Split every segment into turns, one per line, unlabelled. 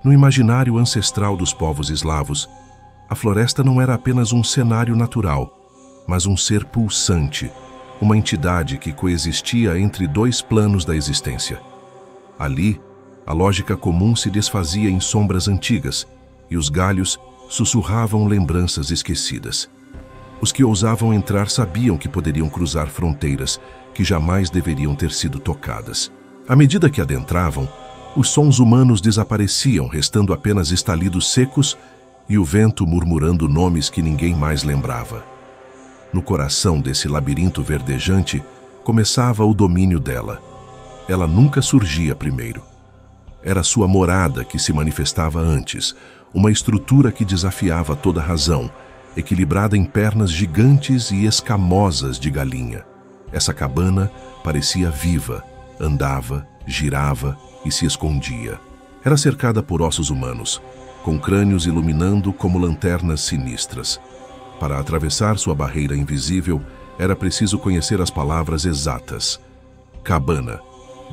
No imaginário ancestral dos povos eslavos, a floresta não era apenas um cenário natural, mas um ser pulsante, uma entidade que coexistia entre dois planos da existência. Ali, a lógica comum se desfazia em sombras antigas e os galhos sussurravam lembranças esquecidas. Os que ousavam entrar sabiam que poderiam cruzar fronteiras que jamais deveriam ter sido tocadas. À medida que adentravam, os sons humanos desapareciam, restando apenas estalidos secos e o vento murmurando nomes que ninguém mais lembrava. No coração desse labirinto verdejante, começava o domínio dela. Ela nunca surgia primeiro. Era sua morada que se manifestava antes, uma estrutura que desafiava toda razão, equilibrada em pernas gigantes e escamosas de galinha. Essa cabana parecia viva, andava, girava e se escondia. Era cercada por ossos humanos, com crânios iluminando como lanternas sinistras. Para atravessar sua barreira invisível, era preciso conhecer as palavras exatas. Cabana,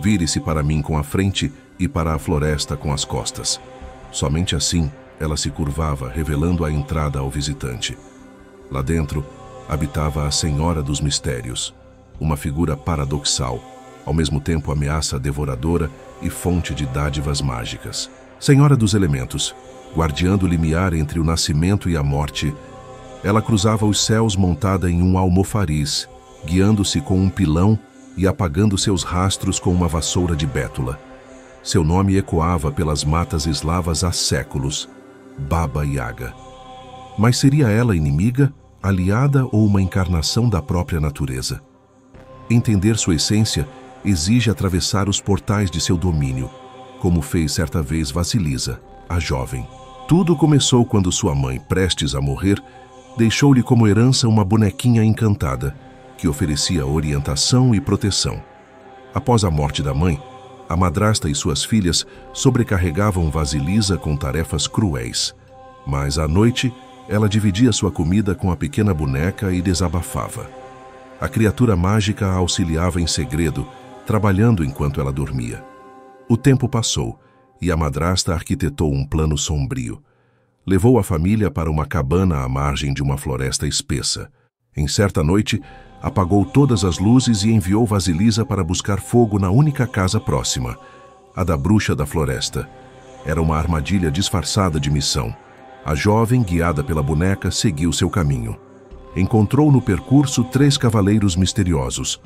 vire-se para mim com a frente e para a floresta com as costas. Somente assim, ela se curvava, revelando a entrada ao visitante. Lá dentro, habitava a Senhora dos Mistérios, uma figura paradoxal, ao mesmo tempo ameaça devoradora e fonte de dádivas mágicas. Senhora dos Elementos, guardiã do limiar entre o nascimento e a morte, ela cruzava os céus montada em um almofariz, guiando-se com um pilão e apagando seus rastros com uma vassoura de bétula. Seu nome ecoava pelas matas eslavas há séculos, Baba Yaga. Mas seria ela inimiga, aliada ou uma encarnação da própria natureza? Entender sua essência exige atravessar os portais de seu domínio, como fez certa vez Vasilisa, a jovem. Tudo começou quando sua mãe, prestes a morrer, deixou-lhe como herança uma bonequinha encantada, que oferecia orientação e proteção. Após a morte da mãe, a madrasta e suas filhas sobrecarregavam Vasilisa com tarefas cruéis. Mas à noite, ela dividia sua comida com a pequena boneca e desabafava. A criatura mágica a auxiliava em segredo, trabalhando enquanto ela dormia. O tempo passou e a madrasta arquitetou um plano sombrio. Levou a família para uma cabana à margem de uma floresta espessa. Em certa noite, apagou todas as luzes e enviou Vasilisa para buscar fogo na única casa próxima, a da bruxa da floresta. Era uma armadilha disfarçada de missão. A jovem, guiada pela boneca, seguiu seu caminho. Encontrou no percurso 3 cavaleiros misteriosos: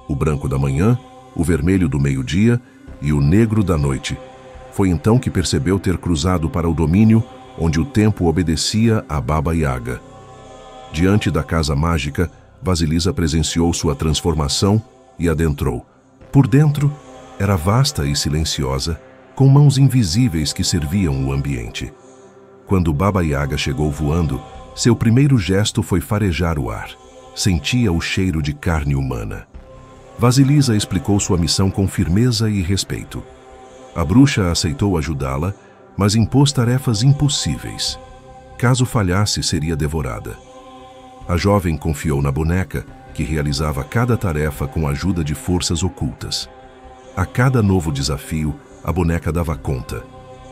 o branco da manhã, o vermelho do meio-dia e o negro da noite. Foi então que percebeu ter cruzado para o domínio onde o tempo obedecia a Baba Yaga. Diante da casa mágica, Vasilisa presenciou sua transformação e adentrou. Por dentro, era vasta e silenciosa, com mãos invisíveis que serviam o ambiente. Quando Baba Yaga chegou voando, seu primeiro gesto foi farejar o ar. Sentia o cheiro de carne humana. Vasilisa explicou sua missão com firmeza e respeito. A bruxa aceitou ajudá-la, mas impôs tarefas impossíveis. Caso falhasse, seria devorada. A jovem confiou na boneca, que realizava cada tarefa com a ajuda de forças ocultas. A cada novo desafio, a boneca dava conta.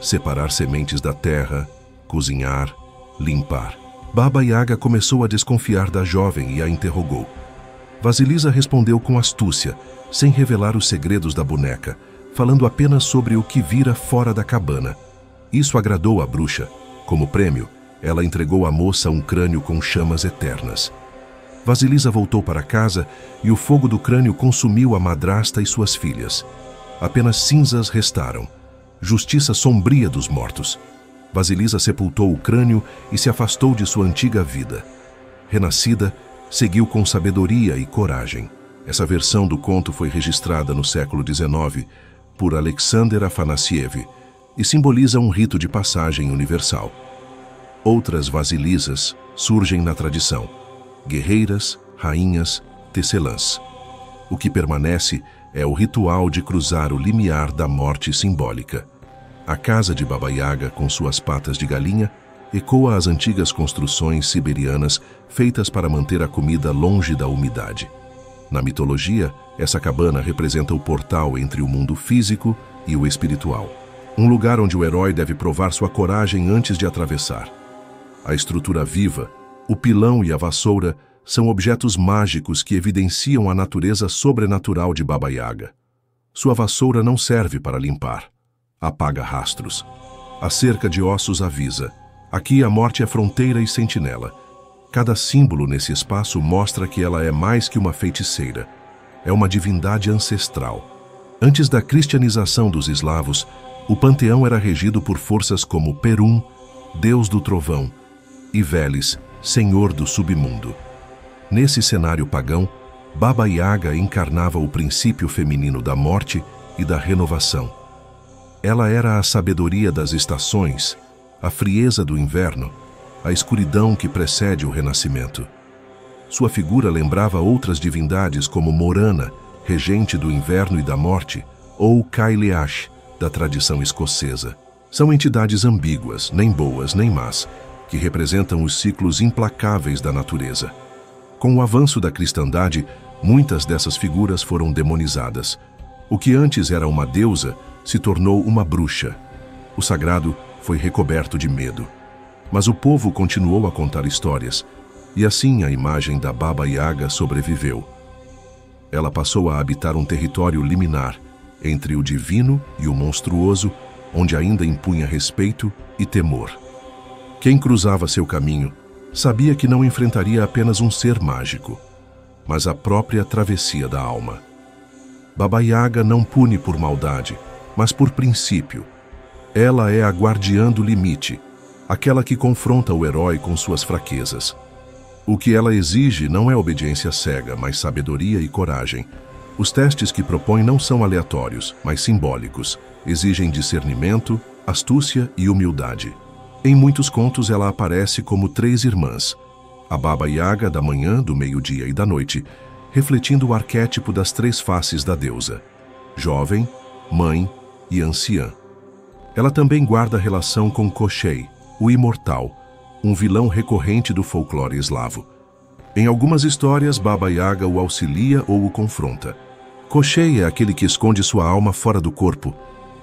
Separar sementes da terra, cozinhar, limpar. Baba Yaga começou a desconfiar da jovem e a interrogou. Vasilisa respondeu com astúcia, sem revelar os segredos da boneca, falando apenas sobre o que vira fora da cabana. Isso agradou a bruxa. Como prêmio, ela entregou à moça um crânio com chamas eternas. Vasilisa voltou para casa e o fogo do crânio consumiu a madrasta e suas filhas. Apenas cinzas restaram, justiça sombria dos mortos. Vasilisa sepultou o crânio e se afastou de sua antiga vida. Renascida, seguiu com sabedoria e coragem. Essa versão do conto foi registrada no século XIX por Alexander Afanassiev e simboliza um rito de passagem universal. Outras Vasilisas surgem na tradição: guerreiras, rainhas, tecelãs. O que permanece é o ritual de cruzar o limiar da morte simbólica. A casa de Baba Yaga, com suas patas de galinha, ecoa as antigas construções siberianas feitas para manter a comida longe da umidade. Na mitologia, essa cabana representa o portal entre o mundo físico e o espiritual. Um lugar onde o herói deve provar sua coragem antes de atravessar. A estrutura viva, o pilão e a vassoura são objetos mágicos que evidenciam a natureza sobrenatural de Baba Yaga. Sua vassoura não serve para limpar. Apaga rastros. A cerca de ossos avisa. Aqui a morte é fronteira e sentinela. Cada símbolo nesse espaço mostra que ela é mais que uma feiticeira. É uma divindade ancestral. Antes da cristianização dos eslavos, o panteão era regido por forças como Perun, deus do trovão, e Veles, senhor do submundo. Nesse cenário pagão, Baba Yaga encarnava o princípio feminino da morte e da renovação. Ela era a sabedoria das estações, a frieza do inverno, a escuridão que precede o renascimento. Sua figura lembrava outras divindades como Morana, regente do inverno e da morte, ou Cailleach, da tradição escocesa. São entidades ambíguas, nem boas nem más, que representam os ciclos implacáveis da natureza. Com o avanço da cristandade, muitas dessas figuras foram demonizadas. O que antes era uma deusa se tornou uma bruxa. O sagrado foi recoberto de medo. Mas o povo continuou a contar histórias, e assim a imagem da Baba Yaga sobreviveu. Ela passou a habitar um território liminar, entre o divino e o monstruoso, onde ainda impunha respeito e temor. Quem cruzava seu caminho sabia que não enfrentaria apenas um ser mágico, mas a própria travessia da alma. Baba Yaga não pune por maldade, mas por princípio. Ela é a guardiã do limite, aquela que confronta o herói com suas fraquezas. O que ela exige não é obediência cega, mas sabedoria e coragem. Os testes que propõe não são aleatórios, mas simbólicos. Exigem discernimento, astúcia e humildade. Em muitos contos ela aparece como 3 irmãs. A Baba Yaga da manhã, do meio-dia e da noite, refletindo o arquétipo das 3 faces da deusa: jovem, mãe e anciã. Ela também guarda relação com Koshchei, o imortal, um vilão recorrente do folclore eslavo. Em algumas histórias, Baba Yaga o auxilia ou o confronta. Koshchei é aquele que esconde sua alma fora do corpo,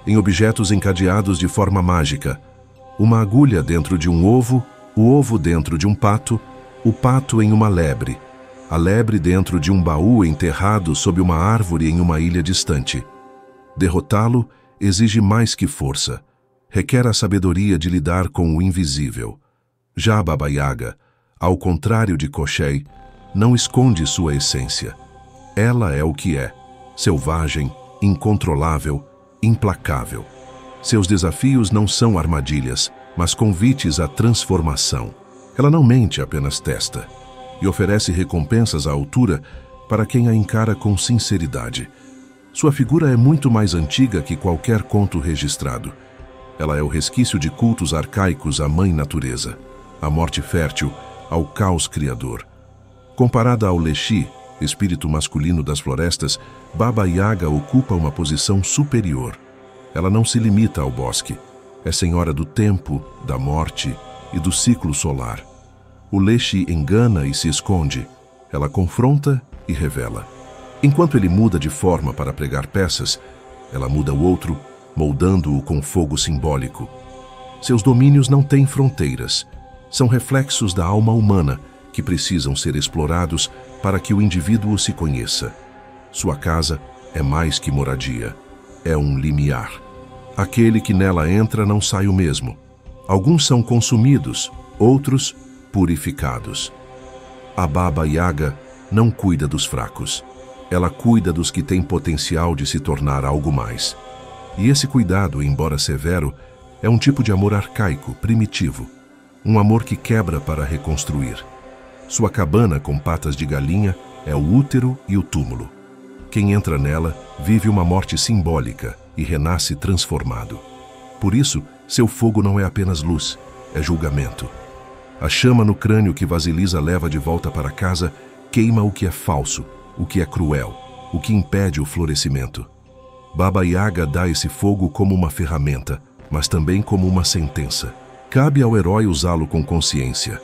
em objetos encadeados de forma mágica. Uma agulha dentro de um ovo, o ovo dentro de um pato, o pato em uma lebre, a lebre dentro de um baú enterrado sob uma árvore em uma ilha distante. Derrotá-lo exige mais que força. Requer a sabedoria de lidar com o invisível. Já Baba Yaga, ao contrário de Koshchei, não esconde sua essência. Ela é o que é: selvagem, incontrolável, implacável. Seus desafios não são armadilhas, mas convites à transformação. Ela não mente, apenas testa, e oferece recompensas à altura para quem a encara com sinceridade. Sua figura é muito mais antiga que qualquer conto registrado. Ela é o resquício de cultos arcaicos à mãe natureza, à morte fértil, ao caos criador. Comparada ao Leshi, espírito masculino das florestas, Baba Yaga ocupa uma posição superior. Ela não se limita ao bosque. É senhora do tempo, da morte e do ciclo solar. O Leshi engana e se esconde. Ela confronta e revela. Enquanto ele muda de forma para pregar peças, ela muda o outro, moldando-o com fogo simbólico. Seus domínios não têm fronteiras. São reflexos da alma humana que precisam ser explorados para que o indivíduo se conheça. Sua casa é mais que moradia. É um limiar. Aquele que nela entra não sai o mesmo. Alguns são consumidos, outros purificados. A Baba Yaga não cuida dos fracos. Ela cuida dos que têm potencial de se tornar algo mais. E esse cuidado, embora severo, é um tipo de amor arcaico, primitivo. Um amor que quebra para reconstruir. Sua cabana com patas de galinha é o útero e o túmulo. Quem entra nela vive uma morte simbólica e renasce transformado. Por isso, seu fogo não é apenas luz, é julgamento. A chama no crânio que Vasilisa leva de volta para casa queima o que é falso, o que é cruel, o que impede o florescimento. Baba Yaga dá esse fogo como uma ferramenta, mas também como uma sentença. Cabe ao herói usá-lo com consciência.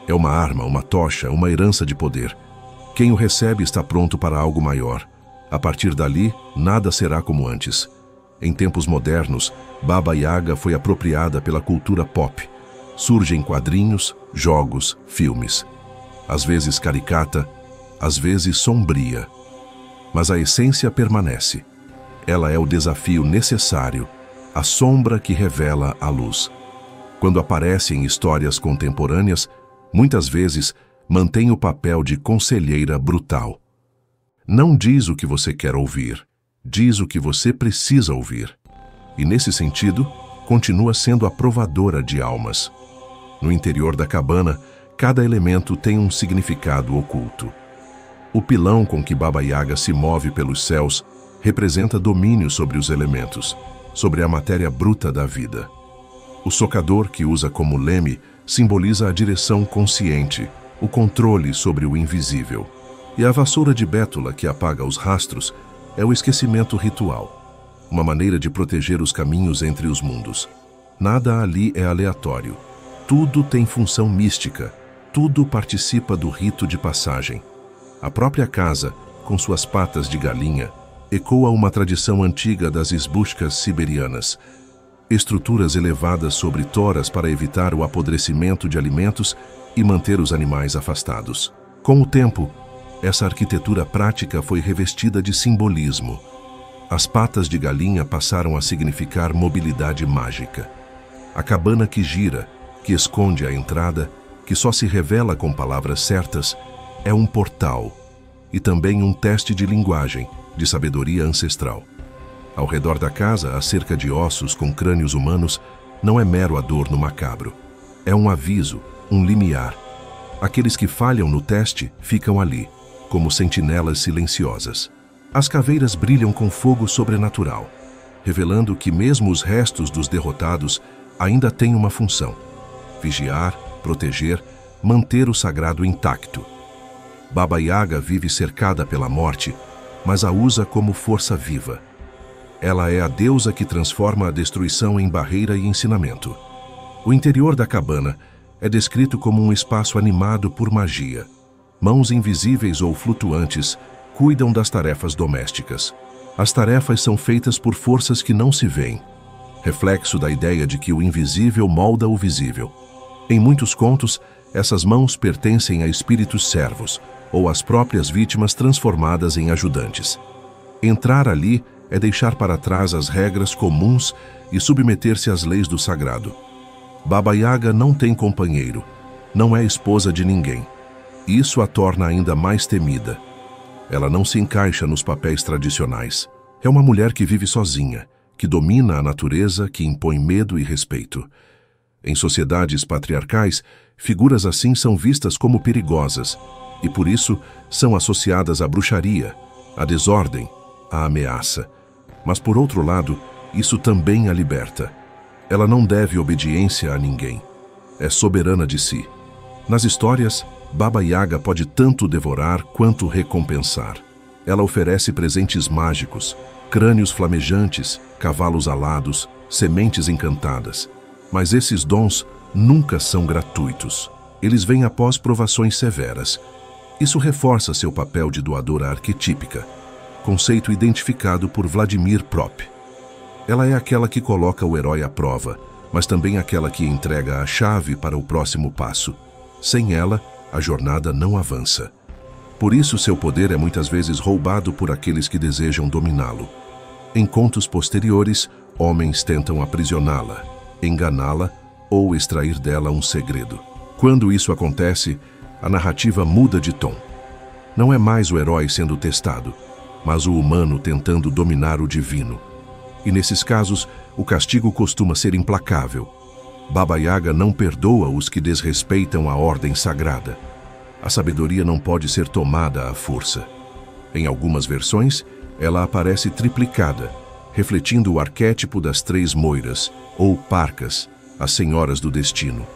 É uma arma, uma tocha, uma herança de poder. Quem o recebe está pronto para algo maior. A partir dali, nada será como antes. Em tempos modernos, Baba Yaga foi apropriada pela cultura pop. Surge em quadrinhos, jogos, filmes. Às vezes caricata, às vezes sombria. Mas a essência permanece. Ela é o desafio necessário, a sombra que revela a luz. Quando aparece em histórias contemporâneas, muitas vezes mantém o papel de conselheira brutal. Não diz o que você quer ouvir, diz o que você precisa ouvir. E nesse sentido, continua sendo a provadora de almas. No interior da cabana, cada elemento tem um significado oculto. O pilão com que Baba Yaga se move pelos céus representa domínio sobre os elementos, sobre a matéria bruta da vida. O socador que usa como leme simboliza a direção consciente, o controle sobre o invisível. E a vassoura de bétula que apaga os rastros é o esquecimento ritual, uma maneira de proteger os caminhos entre os mundos. Nada ali é aleatório. Tudo tem função mística, tudo participa do rito de passagem. A própria casa, com suas patas de galinha, ecoa uma tradição antiga das isbushkas siberianas, estruturas elevadas sobre toras para evitar o apodrecimento de alimentos e manter os animais afastados. Com o tempo, essa arquitetura prática foi revestida de simbolismo. As patas de galinha passaram a significar mobilidade mágica. A cabana que gira, que esconde a entrada, que só se revela com palavras certas, é um portal e também um teste de linguagem, de sabedoria ancestral. Ao redor da casa, a cerca de ossos com crânios humanos não é mero adorno macabro. É um aviso, um limiar. Aqueles que falham no teste ficam ali, como sentinelas silenciosas. As caveiras brilham com fogo sobrenatural, revelando que mesmo os restos dos derrotados ainda têm uma função: vigiar, proteger, manter o sagrado intacto. Baba Yaga vive cercada pela morte, mas a usa como força viva. Ela é a deusa que transforma a destruição em barreira e ensinamento. O interior da cabana é descrito como um espaço animado por magia. Mãos invisíveis ou flutuantes cuidam das tarefas domésticas. As tarefas são feitas por forças que não se veem, reflexo da ideia de que o invisível molda o visível. Em muitos contos, essas mãos pertencem a espíritos servos, ou às próprias vítimas transformadas em ajudantes. Entrar ali é deixar para trás as regras comuns e submeter-se às leis do sagrado. Baba Yaga não tem companheiro, não é esposa de ninguém. Isso a torna ainda mais temida. Ela não se encaixa nos papéis tradicionais. É uma mulher que vive sozinha, que domina a natureza, que impõe medo e respeito. Em sociedades patriarcais, figuras assim são vistas como perigosas e, por isso, são associadas à bruxaria, à desordem, à ameaça. Mas, por outro lado, isso também a liberta. Ela não deve obediência a ninguém. É soberana de si. Nas histórias, Baba Yaga pode tanto devorar quanto recompensar. Ela oferece presentes mágicos, crânios flamejantes, cavalos alados, sementes encantadas. Mas esses dons nunca são gratuitos. Eles vêm após provações severas. Isso reforça seu papel de doadora arquetípica, conceito identificado por Vladimir Prop. Ela é aquela que coloca o herói à prova, mas também aquela que entrega a chave para o próximo passo. Sem ela, a jornada não avança. Por isso, seu poder é muitas vezes roubado por aqueles que desejam dominá-lo. Em contos posteriores, homens tentam aprisioná-la, enganá-la ou extrair dela um segredo. Quando isso acontece, a narrativa muda de tom. Não é mais o herói sendo testado, mas o humano tentando dominar o divino. E nesses casos, o castigo costuma ser implacável. Baba Yaga não perdoa os que desrespeitam a ordem sagrada. A sabedoria não pode ser tomada à força. Em algumas versões, ela aparece triplicada, refletindo o arquétipo das três moiras, ou parcas, as senhoras do destino.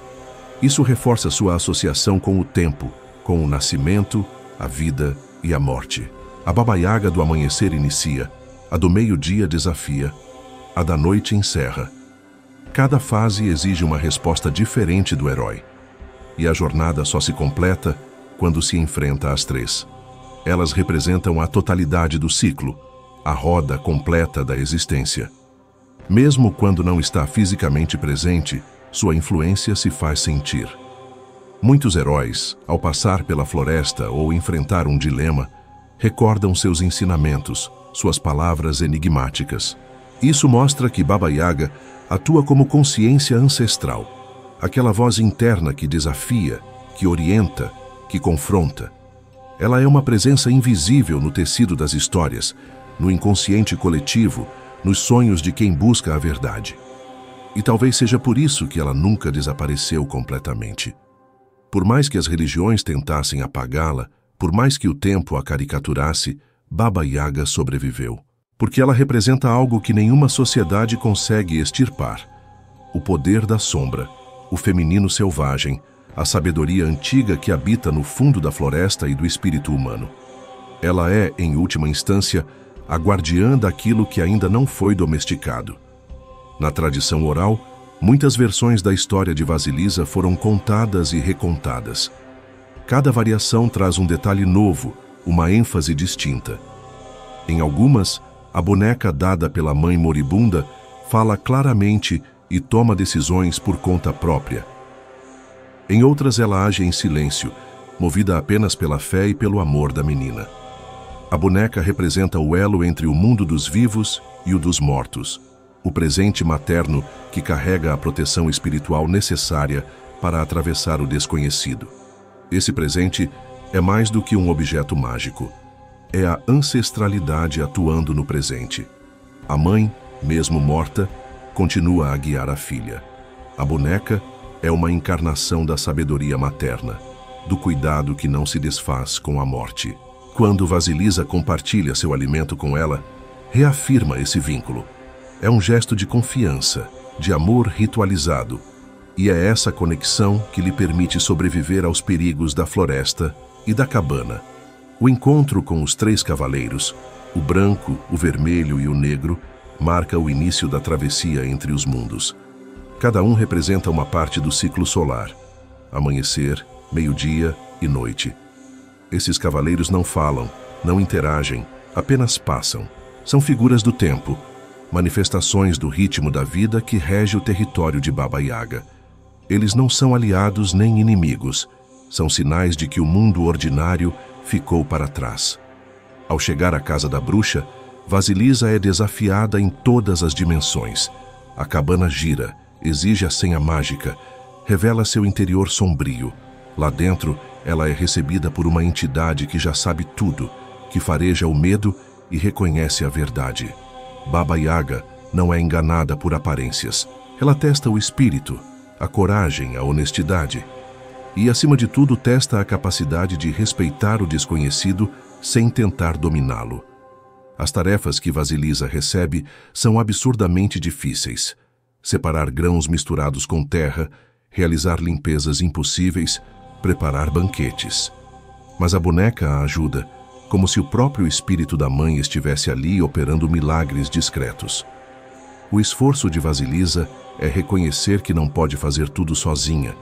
Isso reforça sua associação com o tempo, com o nascimento, a vida e a morte. A Baba Yaga do amanhecer inicia, a do meio-dia desafia, a da noite encerra. Cada fase exige uma resposta diferente do herói, e a jornada só se completa quando se enfrenta às três. Elas representam a totalidade do ciclo, a roda completa da existência. Mesmo quando não está fisicamente presente, sua influência se faz sentir. Muitos heróis, ao passar pela floresta ou enfrentar um dilema, recordam seus ensinamentos, suas palavras enigmáticas. Isso mostra que Baba Yaga atua como consciência ancestral, aquela voz interna que desafia, que orienta, que confronta. Ela é uma presença invisível no tecido das histórias, no inconsciente coletivo, nos sonhos de quem busca a verdade. E talvez seja por isso que ela nunca desapareceu completamente. Por mais que as religiões tentassem apagá-la, por mais que o tempo a caricaturasse, Baba Yaga sobreviveu. Porque ela representa algo que nenhuma sociedade consegue extirpar: o poder da sombra, o feminino selvagem, a sabedoria antiga que habita no fundo da floresta e do espírito humano. Ela é, em última instância, a guardiã daquilo que ainda não foi domesticado. Na tradição oral, muitas versões da história de Vasilisa foram contadas e recontadas. Cada variação traz um detalhe novo, uma ênfase distinta. Em algumas, a boneca dada pela mãe moribunda fala claramente e toma decisões por conta própria. Em outras, ela age em silêncio, movida apenas pela fé e pelo amor da menina. A boneca representa o elo entre o mundo dos vivos e o dos mortos, o presente materno que carrega a proteção espiritual necessária para atravessar o desconhecido. Esse presente é mais do que um objeto mágico. É a ancestralidade atuando no presente. A mãe, mesmo morta, continua a guiar a filha. A boneca é uma encarnação da sabedoria materna, do cuidado que não se desfaz com a morte. Quando Vasilisa compartilha seu alimento com ela, reafirma esse vínculo. É um gesto de confiança, de amor ritualizado, e é essa conexão que lhe permite sobreviver aos perigos da floresta e da cabana. O encontro com os 3 cavaleiros, o branco, o vermelho e o negro, marca o início da travessia entre os mundos. Cada um representa uma parte do ciclo solar: amanhecer, meio-dia e noite. Esses cavaleiros não falam, não interagem, apenas passam. São figuras do tempo, manifestações do ritmo da vida que rege o território de Baba Yaga. Eles não são aliados nem inimigos, são sinais de que o mundo ordinário ficou para trás. Ao chegar à casa da bruxa, Vasilisa é desafiada em todas as dimensões. A cabana gira, exige a senha mágica, revela seu interior sombrio. Lá dentro, ela é recebida por uma entidade que já sabe tudo, que fareja o medo e reconhece a verdade. Baba Yaga não é enganada por aparências. Ela testa o espírito, a coragem, a honestidade. E, acima de tudo, testa a capacidade de respeitar o desconhecido sem tentar dominá-lo. As tarefas que Vasilisa recebe são absurdamente difíceis: separar grãos misturados com terra, realizar limpezas impossíveis, preparar banquetes. Mas a boneca a ajuda, como se o próprio espírito da mãe estivesse ali operando milagres discretos. O esforço de Vasilisa é reconhecer que não pode fazer tudo sozinha,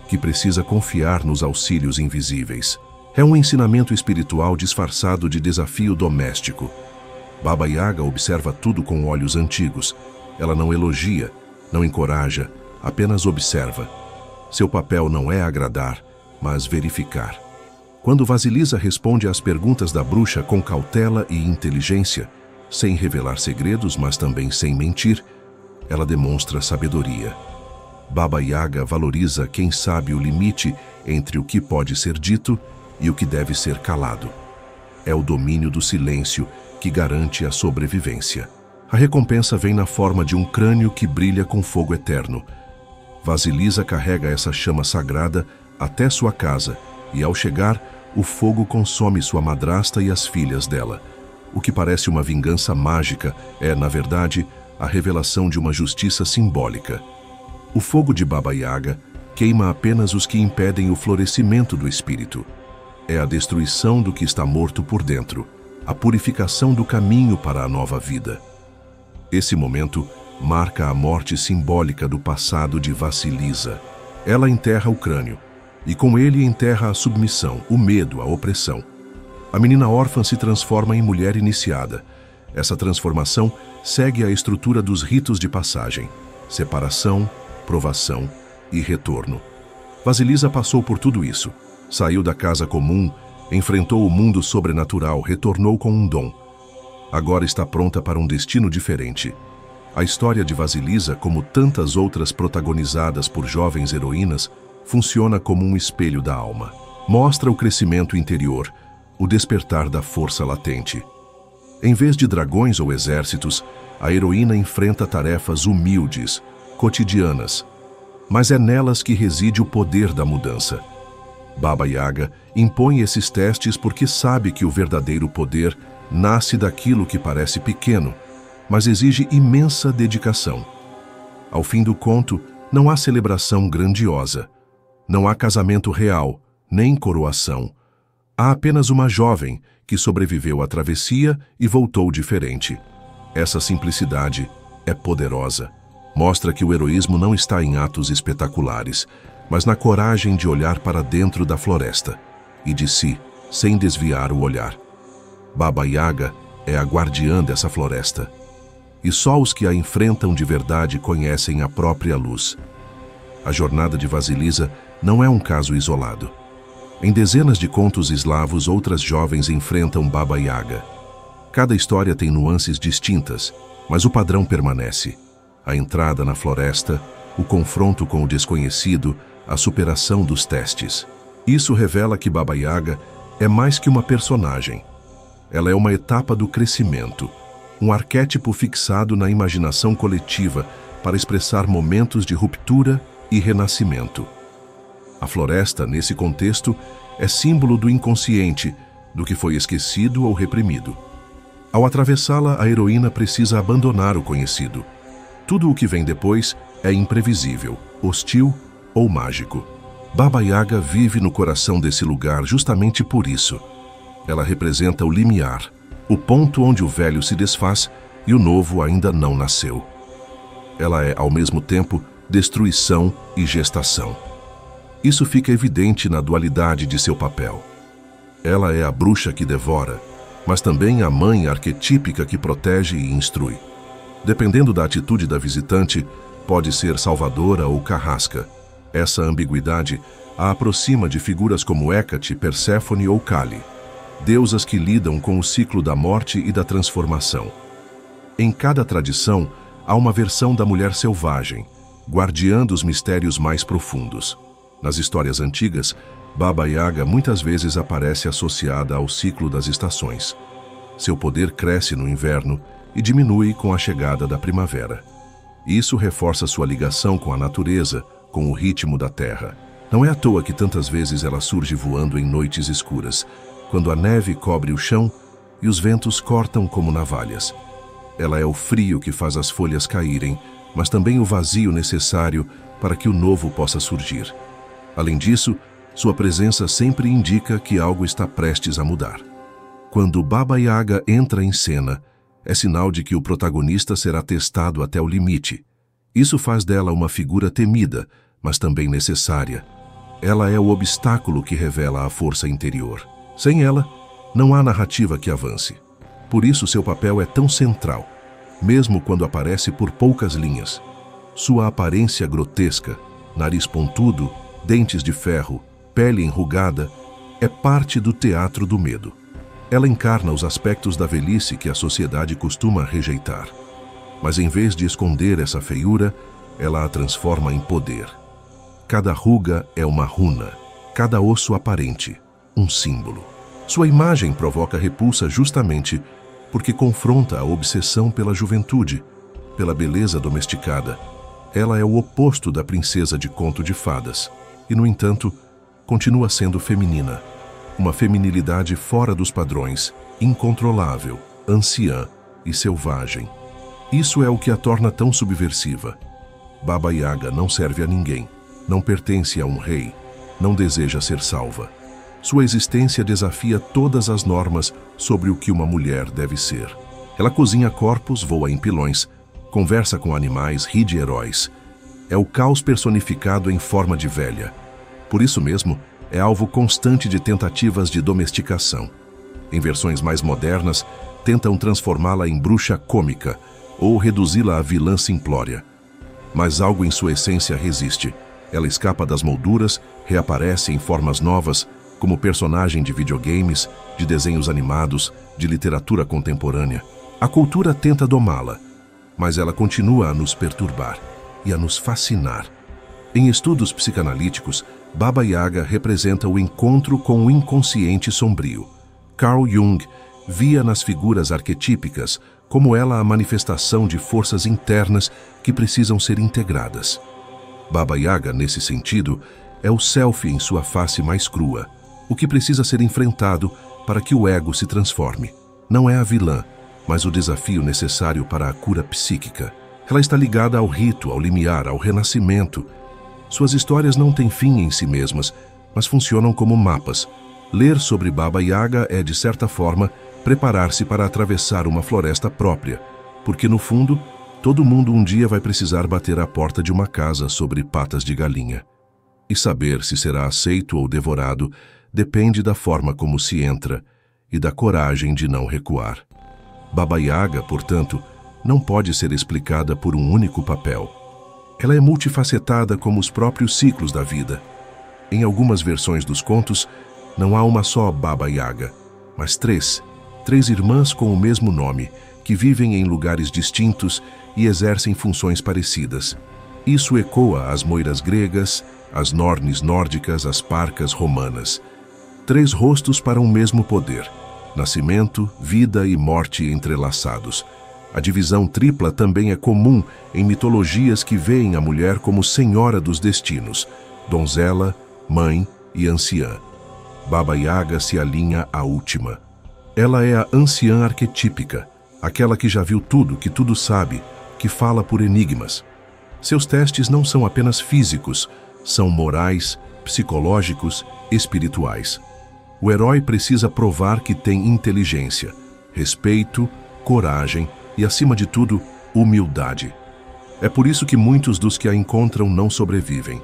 que precisa confiar nos auxílios invisíveis. É um ensinamento espiritual disfarçado de desafio doméstico. Baba Yaga observa tudo com olhos antigos. Ela não elogia, não encoraja, apenas observa. Seu papel não é agradar, mas verificar. Quando Vasilisa responde às perguntas da bruxa com cautela e inteligência, sem revelar segredos, mas também sem mentir, ela demonstra sabedoria. Baba Yaga valoriza quem sabe o limite entre o que pode ser dito e o que deve ser calado. É o domínio do silêncio que garante a sobrevivência. A recompensa vem na forma de um crânio que brilha com fogo eterno. Vasilisa carrega essa chama sagrada até sua casa e, ao chegar, o fogo consome sua madrasta e as filhas dela. O que parece uma vingança mágica é, na verdade, a revelação de uma justiça simbólica. O fogo de Baba Yaga queima apenas os que impedem o florescimento do espírito. É a destruição do que está morto por dentro, a purificação do caminho para a nova vida. Esse momento marca a morte simbólica do passado de Vasilisa. Ela enterra o crânio, e com ele enterra a submissão, o medo, a opressão. A menina órfã se transforma em mulher iniciada. Essa transformação segue a estrutura dos ritos de passagem: separação, provação e retorno. Vasilisa passou por tudo isso. Saiu da casa comum, enfrentou o mundo sobrenatural, retornou com um dom. Agora está pronta para um destino diferente. A história de Vasilisa, como tantas outras protagonizadas por jovens heroínas, funciona como um espelho da alma. Mostra o crescimento interior, o despertar da força latente. Em vez de dragões ou exércitos, a heroína enfrenta tarefas humildes, cotidianas, mas é nelas que reside o poder da mudança. Baba Yaga impõe esses testes porque sabe que o verdadeiro poder nasce daquilo que parece pequeno, mas exige imensa dedicação. Ao fim do conto, não há celebração grandiosa. Não há casamento real, nem coroação. Há apenas uma jovem que sobreviveu à travessia e voltou diferente. Essa simplicidade é poderosa. Mostra que o heroísmo não está em atos espetaculares, mas na coragem de olhar para dentro da floresta e de si, sem desviar o olhar. Baba Yaga é a guardiã dessa floresta. E só os que a enfrentam de verdade conhecem a própria luz. A jornada de Vasilisa não é um caso isolado. Em dezenas de contos eslavos, outras jovens enfrentam Baba Yaga. Cada história tem nuances distintas, mas o padrão permanece. A entrada na floresta, o confronto com o desconhecido, a superação dos testes. Isso revela que Baba Yaga é mais que uma personagem. Ela é uma etapa do crescimento, um arquétipo fixado na imaginação coletiva para expressar momentos de ruptura e renascimento. A floresta, nesse contexto, é símbolo do inconsciente, do que foi esquecido ou reprimido. Ao atravessá-la, a heroína precisa abandonar o conhecido. Tudo o que vem depois é imprevisível, hostil ou mágico. Baba Yaga vive no coração desse lugar justamente por isso. Ela representa o limiar, o ponto onde o velho se desfaz e o novo ainda não nasceu. Ela é, ao mesmo tempo, destruição e gestação. Isso fica evidente na dualidade de seu papel. Ela é a bruxa que devora, mas também a mãe arquetípica que protege e instrui. Dependendo da atitude da visitante, pode ser salvadora ou carrasca. Essa ambiguidade a aproxima de figuras como Hécate, Perséfone ou Kali, deusas que lidam com o ciclo da morte e da transformação. Em cada tradição, há uma versão da mulher selvagem, guardiã dos mistérios mais profundos. Nas histórias antigas, Baba Yaga muitas vezes aparece associada ao ciclo das estações. Seu poder cresce no inverno e diminui com a chegada da primavera. Isso reforça sua ligação com a natureza, com o ritmo da terra. Não é à toa que tantas vezes ela surge voando em noites escuras, quando a neve cobre o chão e os ventos cortam como navalhas. Ela é o frio que faz as folhas caírem, mas também o vazio necessário para que o novo possa surgir. Além disso, sua presença sempre indica que algo está prestes a mudar. Quando Baba Yaga entra em cena, é sinal de que o protagonista será testado até o limite. Isso faz dela uma figura temida, mas também necessária. Ela é o obstáculo que revela a força interior. Sem ela, não há narrativa que avance. Por isso seu papel é tão central, mesmo quando aparece por poucas linhas. Sua aparência grotesca, nariz pontudo, dentes de ferro, pele enrugada, é parte do teatro do medo. Ela encarna os aspectos da velhice que a sociedade costuma rejeitar. Mas em vez de esconder essa feiura, ela a transforma em poder. Cada ruga é uma runa, cada osso aparente, um símbolo. Sua imagem provoca repulsa justamente porque confronta a obsessão pela juventude, pela beleza domesticada. Ela é o oposto da princesa de conto de fadas e, no entanto, continua sendo feminina. Uma feminilidade fora dos padrões, incontrolável, anciã e selvagem. Isso é o que a torna tão subversiva. Baba Yaga não serve a ninguém, não pertence a um rei, não deseja ser salva. Sua existência desafia todas as normas sobre o que uma mulher deve ser. Ela cozinha corpos, voa em pilões, conversa com animais, ri de heróis. É o caos personificado em forma de velha. Por isso mesmo, é alvo constante de tentativas de domesticação. Em versões mais modernas, tentam transformá-la em bruxa cômica ou reduzi-la a vilã simplória. Mas algo em sua essência resiste. Ela escapa das molduras, reaparece em formas novas, como personagem de videogames, de desenhos animados, de literatura contemporânea. A cultura tenta domá-la, mas ela continua a nos perturbar e a nos fascinar. Em estudos psicanalíticos, Baba Yaga representa o encontro com o inconsciente sombrio. Carl Jung via nas figuras arquetípicas como ela a manifestação de forças internas que precisam ser integradas. Baba Yaga, nesse sentido, é o self em sua face mais crua, o que precisa ser enfrentado para que o ego se transforme. Não é a vilã, mas o desafio necessário para a cura psíquica. Ela está ligada ao rito, ao limiar, ao renascimento. Suas histórias não têm fim em si mesmas, mas funcionam como mapas. Ler sobre Baba Yaga é, de certa forma, preparar-se para atravessar uma floresta própria, porque, no fundo, todo mundo um dia vai precisar bater à porta de uma casa sobre patas de galinha. E saber se será aceito ou devorado depende da forma como se entra e da coragem de não recuar. Baba Yaga, portanto, não pode ser explicada por um único papel. Ela é multifacetada como os próprios ciclos da vida. Em algumas versões dos contos, não há uma só Baba Yaga, mas três irmãs com o mesmo nome, que vivem em lugares distintos e exercem funções parecidas. Isso ecoa as moiras gregas, as nornes nórdicas, as parcas romanas. 3 rostos para um mesmo poder: nascimento, vida e morte entrelaçados. A divisão tripla também é comum em mitologias que veem a mulher como senhora dos destinos, donzela, mãe e anciã. Baba Yaga se alinha à última. Ela é a anciã arquetípica, aquela que já viu tudo, que tudo sabe, que fala por enigmas. Seus testes não são apenas físicos, são morais, psicológicos, espirituais. O herói precisa provar que tem inteligência, respeito, coragem e, acima de tudo, humildade. É por isso que muitos dos que a encontram não sobrevivem.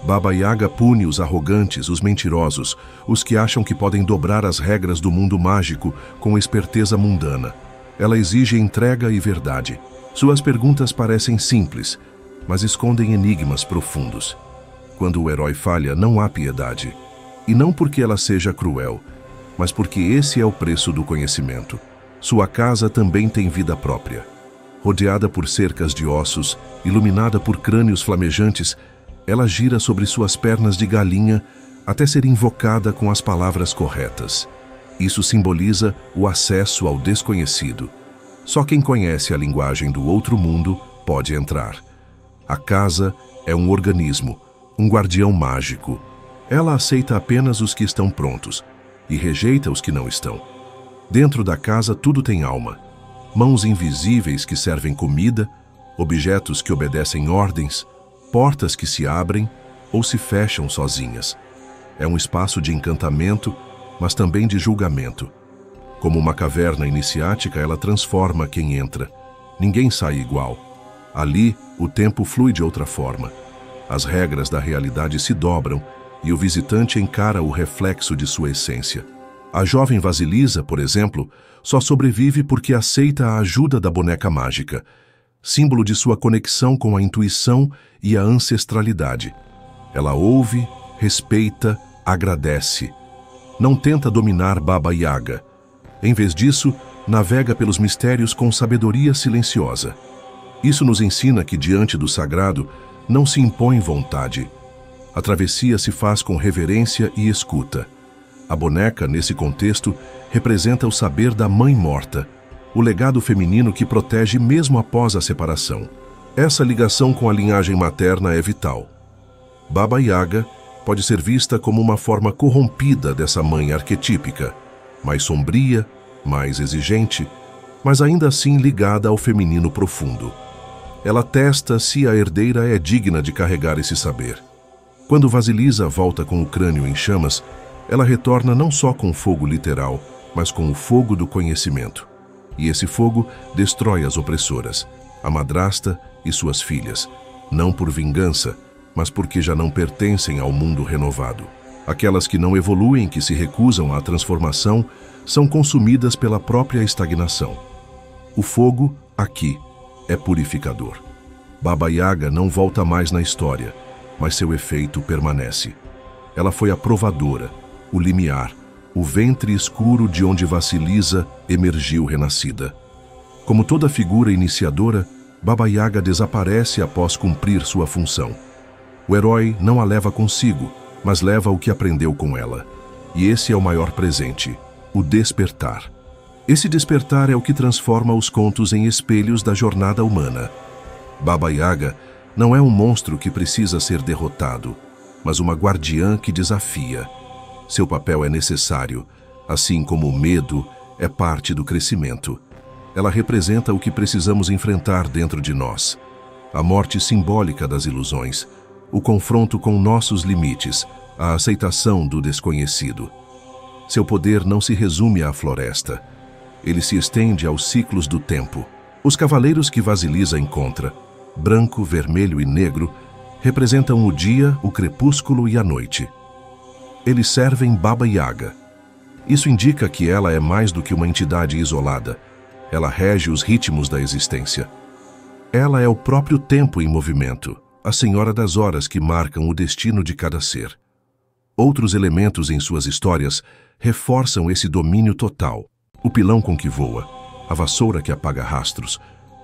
Baba Yaga pune os arrogantes, os mentirosos, os que acham que podem dobrar as regras do mundo mágico com esperteza mundana. Ela exige entrega e verdade. Suas perguntas parecem simples, mas escondem enigmas profundos. Quando o herói falha, não há piedade. E não porque ela seja cruel, mas porque esse é o preço do conhecimento. Sua casa também tem vida própria. Rodeada por cercas de ossos, iluminada por crânios flamejantes, ela gira sobre suas pernas de galinha até ser invocada com as palavras corretas. Isso simboliza o acesso ao desconhecido. Só quem conhece a linguagem do outro mundo pode entrar. A casa é um organismo, um guardião mágico. Ela aceita apenas os que estão prontos e rejeita os que não estão. Dentro da casa tudo tem alma. Mãos invisíveis que servem comida, objetos que obedecem ordens, portas que se abrem ou se fecham sozinhas. É um espaço de encantamento, mas também de julgamento. Como uma caverna iniciática, ela transforma quem entra. Ninguém sai igual. Ali, o tempo flui de outra forma. As regras da realidade se dobram e o visitante encara o reflexo de sua essência. A jovem Vasilisa, por exemplo, só sobrevive porque aceita a ajuda da boneca mágica, símbolo de sua conexão com a intuição e a ancestralidade. Ela ouve, respeita, agradece. Não tenta dominar Baba Yaga. Em vez disso, navega pelos mistérios com sabedoria silenciosa. Isso nos ensina que, diante do sagrado, não se impõe vontade. A travessia se faz com reverência e escuta. A boneca, nesse contexto, representa o saber da mãe morta, o legado feminino que protege mesmo após a separação. Essa ligação com a linhagem materna é vital. Baba Yaga pode ser vista como uma forma corrompida dessa mãe arquetípica, mais sombria, mais exigente, mas ainda assim ligada ao feminino profundo. Ela testa se a herdeira é digna de carregar esse saber. Quando Vasilisa volta com o crânio em chamas, ela retorna não só com o fogo literal, mas com o fogo do conhecimento. E esse fogo destrói as opressoras, a madrasta e suas filhas, não por vingança, mas porque já não pertencem ao mundo renovado. Aquelas que não evoluem, que se recusam à transformação, são consumidas pela própria estagnação. O fogo, aqui, é purificador. Baba Yaga não volta mais na história, mas seu efeito permanece. Ela foi a provadora, o limiar, o ventre escuro de onde Vasilisa emergiu renascida. Como toda figura iniciadora, Baba Yaga desaparece após cumprir sua função. O herói não a leva consigo, mas leva o que aprendeu com ela. E esse é o maior presente, o despertar. Esse despertar é o que transforma os contos em espelhos da jornada humana. Baba Yaga não é um monstro que precisa ser derrotado, mas uma guardiã que desafia. Seu papel é necessário, assim como o medo é parte do crescimento. Ela representa o que precisamos enfrentar dentro de nós. A morte simbólica das ilusões, o confronto com nossos limites, a aceitação do desconhecido. Seu poder não se resume à floresta. Ele se estende aos ciclos do tempo. Os cavaleiros que Vasilisa encontra, branco, vermelho e negro, representam o dia, o crepúsculo e a noite. Eles servem Baba Yaga. Isso indica que ela é mais do que uma entidade isolada. Ela rege os ritmos da existência. Ela é o próprio tempo em movimento, a senhora das horas que marcam o destino de cada ser. Outros elementos em suas histórias reforçam esse domínio total. O pilão com que voa, a vassoura que apaga rastros,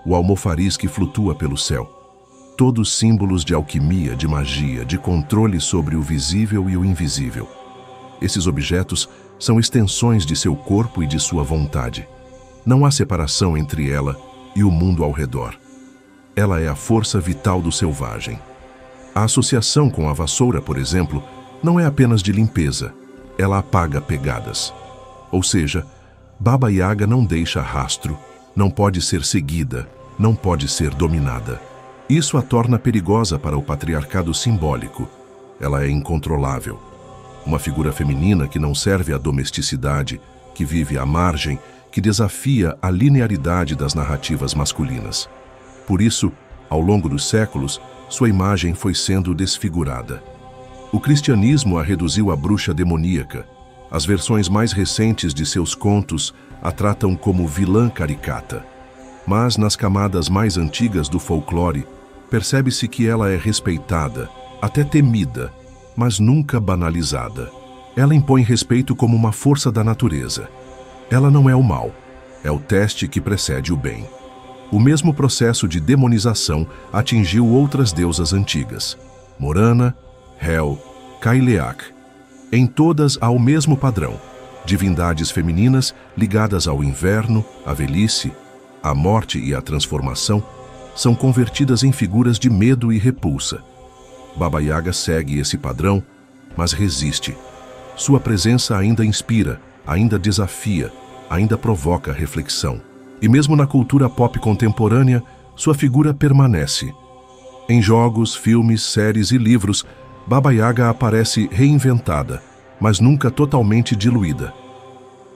o almofariz que flutua pelo céu. Todos símbolos de alquimia, de magia, de controle sobre o visível e o invisível. Esses objetos são extensões de seu corpo e de sua vontade. Não há separação entre ela e o mundo ao redor. Ela é a força vital do selvagem. A associação com a vassoura, por exemplo, não é apenas de limpeza. Ela apaga pegadas. Ou seja, Baba Yaga não deixa rastro, não pode ser seguida, não pode ser dominada. Isso a torna perigosa para o patriarcado simbólico. Ela é incontrolável. Uma figura feminina que não serve à domesticidade, que vive à margem, que desafia a linearidade das narrativas masculinas. Por isso, ao longo dos séculos, sua imagem foi sendo desfigurada. O cristianismo a reduziu à bruxa demoníaca. As versões mais recentes de seus contos a tratam como vilã caricata. Mas nas camadas mais antigas do folclore, percebe-se que ela é respeitada, até temida, mas nunca banalizada. Ela impõe respeito como uma força da natureza. Ela não é o mal, é o teste que precede o bem. O mesmo processo de demonização atingiu outras deusas antigas: Morana, Hel, Kaileak. Em todas há o mesmo padrão: divindades femininas ligadas ao inverno, à velhice, à morte e à transformação, são convertidas em figuras de medo e repulsa. Baba Yaga segue esse padrão, mas resiste. Sua presença ainda inspira, ainda desafia, ainda provoca reflexão. E mesmo na cultura pop contemporânea, sua figura permanece. Em jogos, filmes, séries e livros, Baba Yaga aparece reinventada, mas nunca totalmente diluída.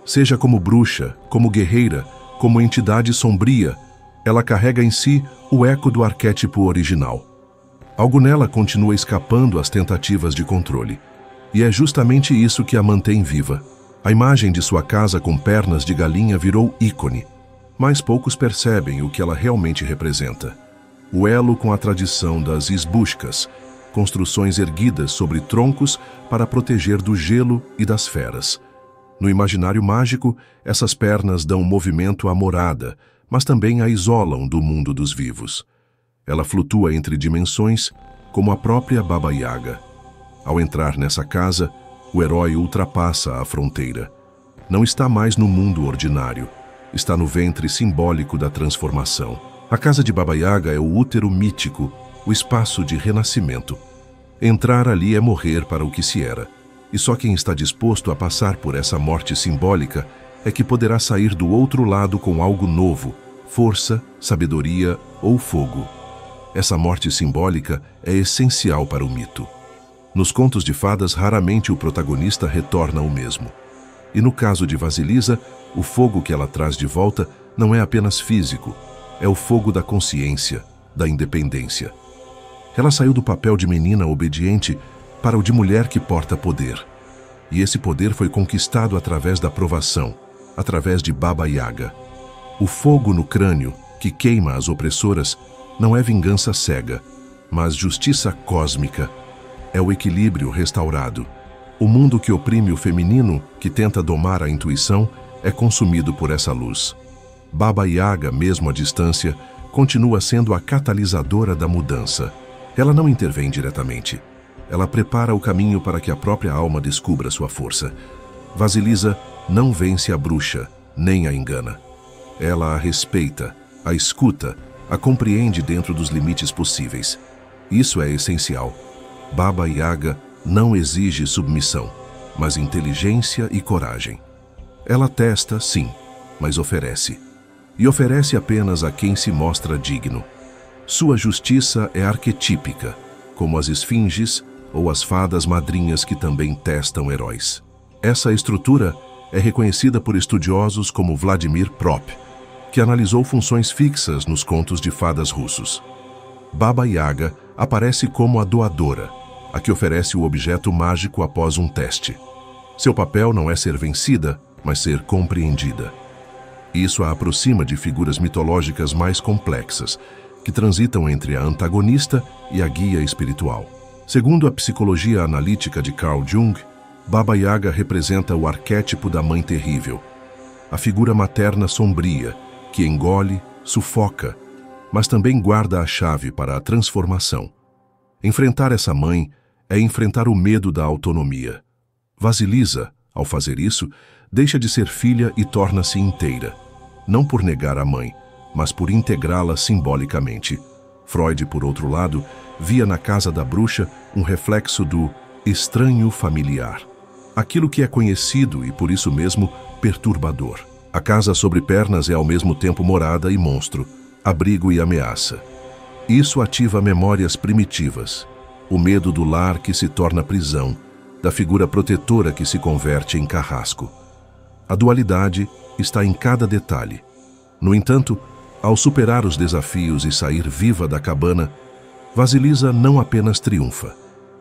Seja como bruxa, como guerreira, como entidade sombria, ela carrega em si o eco do arquétipo original. Algo nela continua escapando às tentativas de controle. E é justamente isso que a mantém viva. A imagem de sua casa com pernas de galinha virou ícone, mas poucos percebem o que ela realmente representa. O elo com a tradição das isbushkas, construções erguidas sobre troncos para proteger do gelo e das feras. No imaginário mágico, essas pernas dão movimento à morada, mas também a isolam do mundo dos vivos. Ela flutua entre dimensões, como a própria Baba Yaga. Ao entrar nessa casa, o herói ultrapassa a fronteira. Não está mais no mundo ordinário, está no ventre simbólico da transformação. A casa de Baba Yaga é o útero mítico, o espaço de renascimento. Entrar ali é morrer para o que se era, e só quem está disposto a passar por essa morte simbólica é que poderá sair do outro lado com algo novo, força, sabedoria ou fogo. Essa morte simbólica é essencial para o mito. Nos contos de fadas, raramente o protagonista retorna ao mesmo. E no caso de Vasilisa, o fogo que ela traz de volta não é apenas físico, é o fogo da consciência, da independência. Ela saiu do papel de menina obediente para o de mulher que porta poder. e esse poder foi conquistado através da provação, através de Baba Yaga. O fogo no crânio, que queima as opressoras, não é vingança cega, mas justiça cósmica. É o equilíbrio restaurado. O mundo que oprime o feminino, que tenta domar a intuição, é consumido por essa luz. Baba Yaga, mesmo à distância, continua sendo a catalisadora da mudança. Ela não intervém diretamente. Ela prepara o caminho para que a própria alma descubra sua força. Vasilisa não vence a bruxa, nem a engana. Ela a respeita, a escuta, a compreende dentro dos limites possíveis. Isso é essencial. Baba Yaga não exige submissão, mas inteligência e coragem. Ela testa, sim, mas oferece. E oferece apenas a quem se mostra digno. Sua justiça é arquetípica, como as esfinges ou as fadas madrinhas que também testam heróis. Essa estrutura é reconhecida por estudiosos como Vladimir Prop, que analisou funções fixas nos contos de fadas russos. Baba Yaga aparece como a doadora, a que oferece o objeto mágico após um teste. Seu papel não é ser vencida, mas ser compreendida. Isso a aproxima de figuras mitológicas mais complexas, que transitam entre a antagonista e a guia espiritual. Segundo a psicologia analítica de Carl Jung, Baba Yaga representa o arquétipo da mãe terrível, a figura materna sombria, que engole, sufoca, mas também guarda a chave para a transformação. Enfrentar essa mãe é enfrentar o medo da autonomia. Vasilisa, ao fazer isso, deixa de ser filha e torna-se inteira, não por negar a mãe, mas por integrá-la simbolicamente. Freud, por outro lado, via na casa da bruxa um reflexo do estranho familiar, aquilo que é conhecido e, por isso mesmo, perturbador. A casa sobre pernas é ao mesmo tempo morada e monstro, abrigo e ameaça. Isso ativa memórias primitivas, o medo do lar que se torna prisão, da figura protetora que se converte em carrasco. A dualidade está em cada detalhe. No entanto, ao superar os desafios e sair viva da cabana, Vasilisa não apenas triunfa,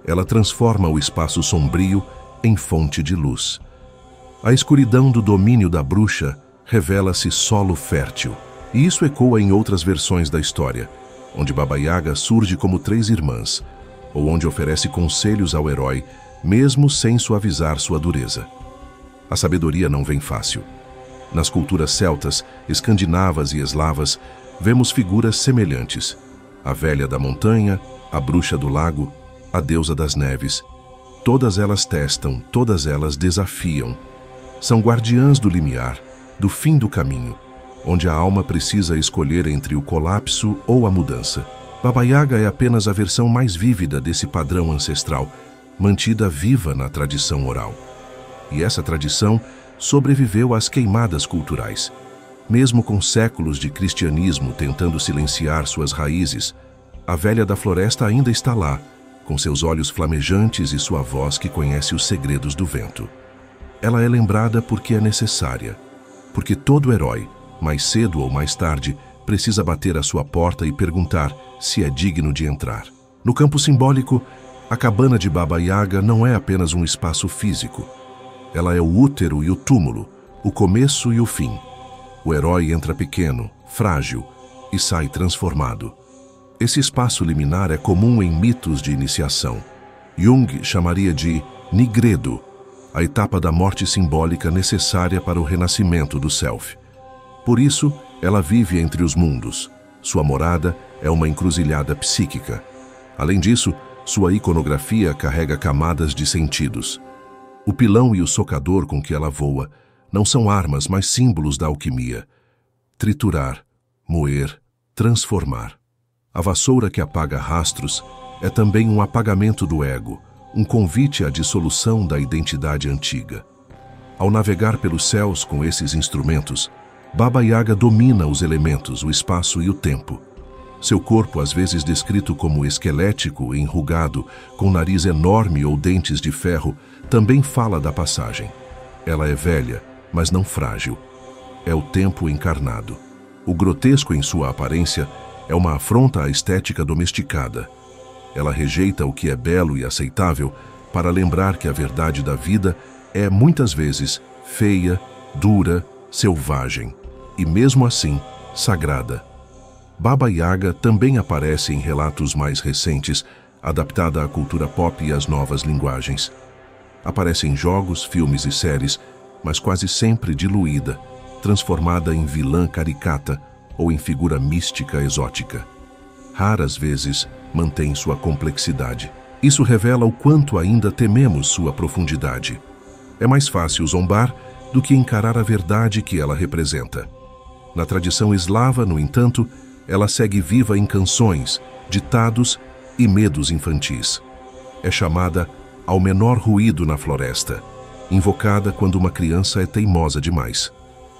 ela transforma o espaço sombrio em fonte de luz. A escuridão do domínio da bruxa revela-se solo fértil, e isso ecoa em outras versões da história, onde Baba Yaga surge como 3 irmãs, ou onde oferece conselhos ao herói, mesmo sem suavizar sua dureza. A sabedoria não vem fácil. Nas culturas celtas, escandinavas e eslavas, vemos figuras semelhantes. A velha da montanha, a bruxa do lago, a deusa das neves. Todas elas testam, todas elas desafiam. São guardiãs do limiar, do fim do caminho, onde a alma precisa escolher entre o colapso ou a mudança. Baba Yaga é apenas a versão mais vívida desse padrão ancestral, mantida viva na tradição oral. E essa tradição sobreviveu às queimadas culturais. Mesmo com séculos de cristianismo tentando silenciar suas raízes, a velha da floresta ainda está lá, com seus olhos flamejantes e sua voz que conhece os segredos do vento. Ela é lembrada porque é necessária, porque todo herói, mais cedo ou mais tarde, precisa bater à sua porta e perguntar se é digno de entrar. No campo simbólico, a cabana de Baba Yaga não é apenas um espaço físico. Ela é o útero e o túmulo, o começo e o fim. O herói entra pequeno, frágil, e sai transformado. Esse espaço liminar é comum em mitos de iniciação. Jung chamaria de nigredo, a etapa da morte simbólica necessária para o renascimento do self. Por isso, ela vive entre os mundos. Sua morada é uma encruzilhada psíquica. Além disso, sua iconografia carrega camadas de sentidos. O pilão e o socador com que ela voa não são armas, mas símbolos da alquimia. Triturar, moer, transformar. A vassoura que apaga rastros é também um apagamento do ego, um convite à dissolução da identidade antiga. Ao navegar pelos céus com esses instrumentos, Baba Yaga domina os elementos, o espaço e o tempo. Seu corpo, às vezes descrito como esquelético, enrugado, com nariz enorme ou dentes de ferro, também fala da passagem. Ela é velha, mas não frágil. É o tempo encarnado. O grotesco em sua aparência é uma afronta à estética domesticada. Ela rejeita o que é belo e aceitável para lembrar que a verdade da vida é, muitas vezes, feia, dura, selvagem e, mesmo assim, sagrada. Baba Yaga também aparece em relatos mais recentes, adaptada à cultura pop e às novas linguagens. Aparece em jogos, filmes e séries, mas quase sempre diluída, transformada em vilã caricata ou em figura mística exótica. Raras vezes mantém sua complexidade. Isso revela o quanto ainda tememos sua profundidade. É mais fácil zombar do que encarar a verdade que ela representa. Na tradição eslava, no entanto, ela segue viva em canções, ditados e medos infantis. É chamada ao menor ruído na floresta, invocada quando uma criança é teimosa demais.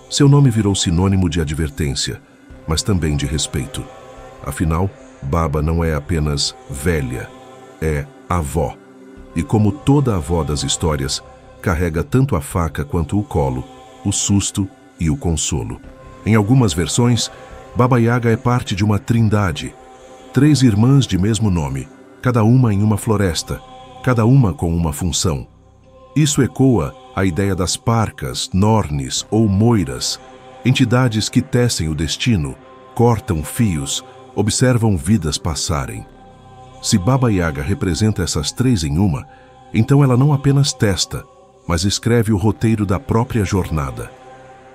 Seu nome virou sinônimo de advertência, mas também de respeito. Afinal, Baba não é apenas velha, é avó. E como toda avó das histórias, carrega tanto a faca quanto o colo, o susto e o consolo. Em algumas versões, Baba Yaga é parte de uma trindade. 3 irmãs de mesmo nome, cada uma em uma floresta, cada uma com uma função. Isso ecoa a ideia das parcas, nornes ou moiras, entidades que tecem o destino, cortam fios, observam vidas passarem. Se Baba Yaga representa essas 3 em uma, então ela não apenas testa, mas escreve o roteiro da própria jornada.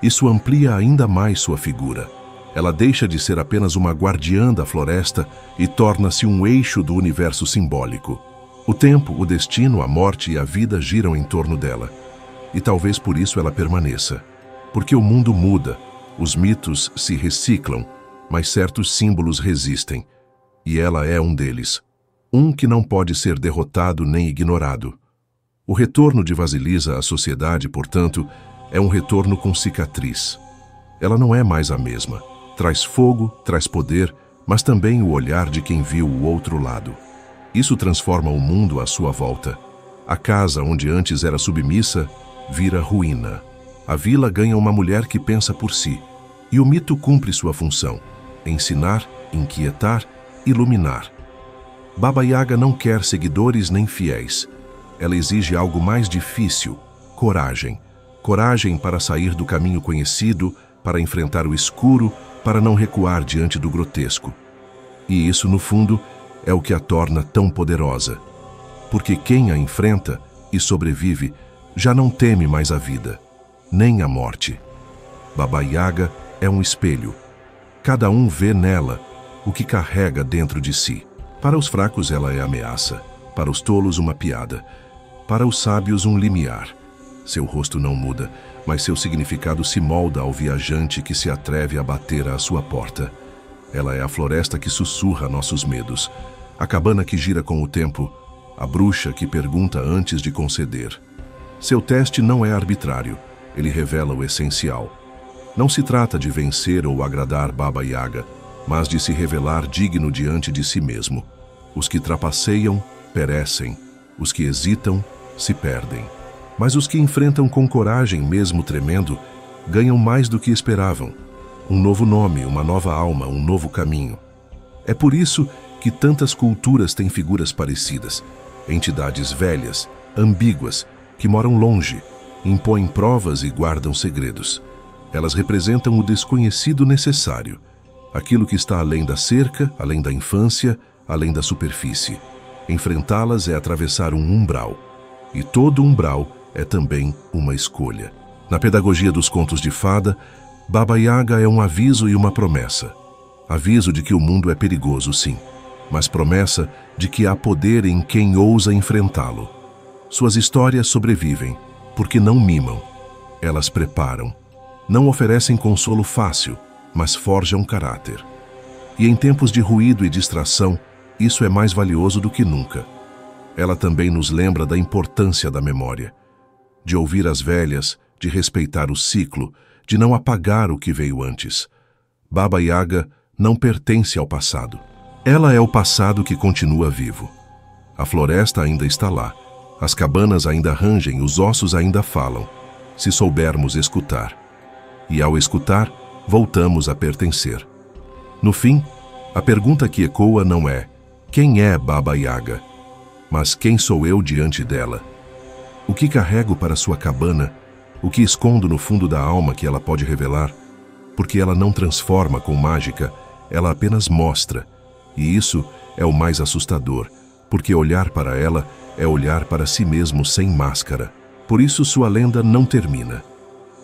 Isso amplia ainda mais sua figura. Ela deixa de ser apenas uma guardiã da floresta e torna-se um eixo do universo simbólico. O tempo, o destino, a morte e a vida giram em torno dela. E talvez por isso ela permaneça. Porque o mundo muda, os mitos se reciclam, mas certos símbolos resistem. E ela é um deles. Um que não pode ser derrotado nem ignorado. O retorno de Vasilisa à sociedade, portanto, é um retorno com cicatriz. Ela não é mais a mesma. Traz fogo, traz poder, mas também o olhar de quem viu o outro lado. Isso transforma o mundo à sua volta. A casa onde antes era submissa vira ruína. A vila ganha uma mulher que pensa por si. E o mito cumpre sua função: ensinar, inquietar, iluminar. Baba Yaga não quer seguidores nem fiéis. Ela exige algo mais difícil: coragem. Coragem para sair do caminho conhecido, para enfrentar o escuro, para não recuar diante do grotesco. E isso, no fundo, é o que a torna tão poderosa. Porque quem a enfrenta e sobrevive já não teme mais a vida, nem a morte. Baba Yaga é um espelho. Cada um vê nela o que carrega dentro de si. Para os fracos ela é ameaça, para os tolos uma piada, para os sábios um limiar. Seu rosto não muda, mas seu significado se molda ao viajante que se atreve a bater à sua porta. Ela é a floresta que sussurra nossos medos, a cabana que gira com o tempo, a bruxa que pergunta antes de conceder. Seu teste não é arbitrário, ele revela o essencial. Não se trata de vencer ou agradar Baba Yaga, mas de se revelar digno diante de si mesmo. Os que trapaceiam, perecem. Os que hesitam, se perdem. Mas os que enfrentam com coragem, mesmo tremendo, ganham mais do que esperavam. Um novo nome, uma nova alma, um novo caminho. É por isso que tantas culturas têm figuras parecidas. Entidades velhas, ambíguas, que moram longe, impõem provas e guardam segredos. Elas representam o desconhecido necessário, aquilo que está além da cerca, além da infância, além da superfície. Enfrentá-las é atravessar um umbral, e todo umbral é também uma escolha. Na pedagogia dos contos de fada, Baba Yaga é um aviso e uma promessa. Aviso de que o mundo é perigoso, sim, mas promessa de que há poder em quem ousa enfrentá-lo. Suas histórias sobrevivem, porque não mimam. Elas preparam. Não oferecem consolo fácil, mas forjam caráter. E em tempos de ruído e distração, isso é mais valioso do que nunca. Ela também nos lembra da importância da memória, de ouvir as velhas, de respeitar o ciclo, de não apagar o que veio antes. Baba Yaga não pertence ao passado. Ela é o passado que continua vivo. A floresta ainda está lá, as cabanas ainda rangem, os ossos ainda falam, se soubermos escutar. E ao escutar, voltamos a pertencer. No fim, a pergunta que ecoa não é: quem é Baba Yaga? Mas quem sou eu diante dela? O que carrego para sua cabana, o que escondo no fundo da alma que ela pode revelar, porque ela não transforma com mágica, ela apenas mostra. E isso é o mais assustador, porque olhar para ela é olhar para si mesmo sem máscara. Por isso sua lenda não termina.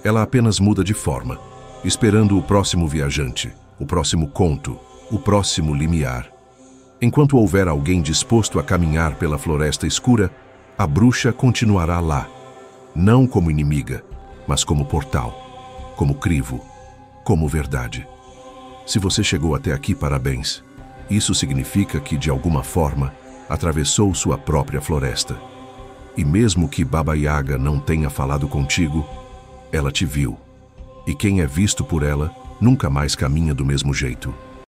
Ela apenas muda de forma, esperando o próximo viajante, o próximo conto, o próximo limiar. Enquanto houver alguém disposto a caminhar pela floresta escura, a bruxa continuará lá, não como inimiga, mas como portal, como crivo, como verdade. Se você chegou até aqui, parabéns. Isso significa que, de alguma forma, atravessou sua própria floresta. E mesmo que Baba Yaga não tenha falado contigo, ela te viu. E quem é visto por ela nunca mais caminha do mesmo jeito.